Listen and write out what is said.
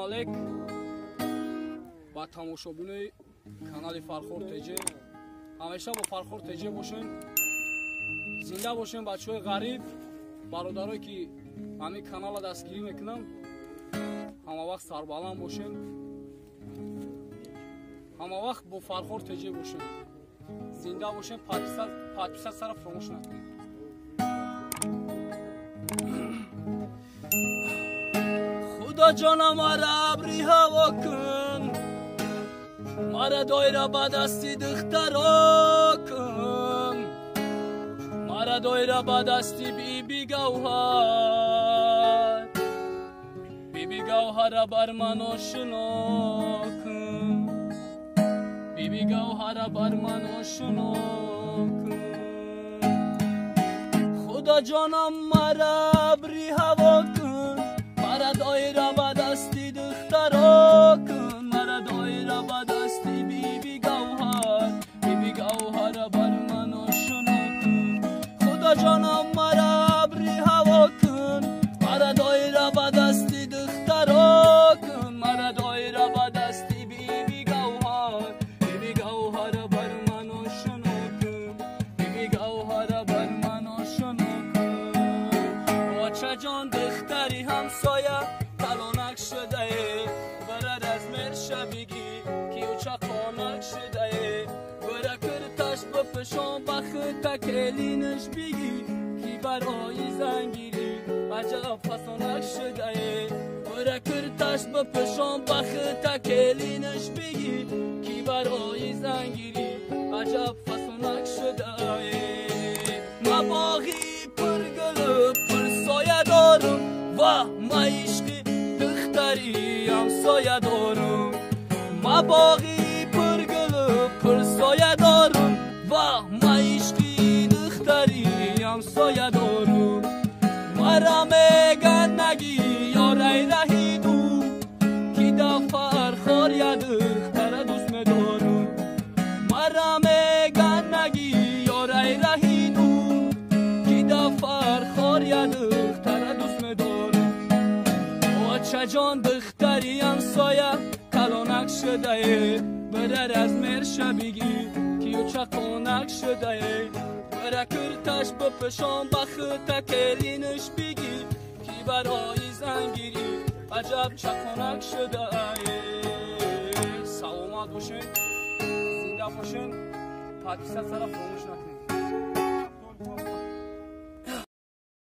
алек ба тамошобинои канали Фархор ТЖ. ҳамеша бо Фархор ТЖ бошен, зинда бошен. бачаҳои ғариб, бародарое ки ҳамин канала дастгирӣ мекунам, ҳама вақт сарбаланд бошен, ҳама вақт бо Фархор ТЖ бошен, зинда бошен. подписат сара фаромӯш накунед. خدا جانم مرا ابری هوا کن، مرا دایره به دستی دخترا کن، مرا دایره به دستی بیبی گوهر، بیبی گوهر بر من آشنا کن، بیبی گوهر بر من آشنا کن. خدا جانم مرا ابری هوا کن، مرا دایره به دستی دخترا کن، مرا دایره به دستی بیبی گوهر، بیبی گوهر بر من آشنا کن. خدا جانم مرا ابری هوا کن، مرا دایره به دستی دخترا کن، مرا دایره به دستی بیبی گوهر، بیبی گوهر بر من آشنا کن، بیبی گوهر بر من آشنا کن. بچه جان دختری همسایه کلانک شده، برد از مر شبیگی که او چقانک شده، بره کرتش بپشان بخت کلینش بگی که برای زنگیری عجب فسانک شده، بره کرتش بپشان بخت کلینش بگی که برای زنگیری عجب فسانک شده. ما باغی پر گل پر سایه دارم و ما عشقی دختری همسایه دارم، ما باغی پر گل پر سایه دارم و ما عشقی دختری همسایه دارم. مرا میگن نگی یاری رهیدو که دفر خار یا دختر دوست میدارم، مرا میگن نگی یاری رهیدو که دفر خار یا دختر دوست میدارم. بچه جان دختری همسایه کلانک شده، برد از مر شبیگی که او چقانک شده، بره کرتش بپشان بخت کلینش بگی که برای زنگیری عجب چقانک شده. سلامت باشین، زنده باشین، پادپیسat سره فراموش نکنید.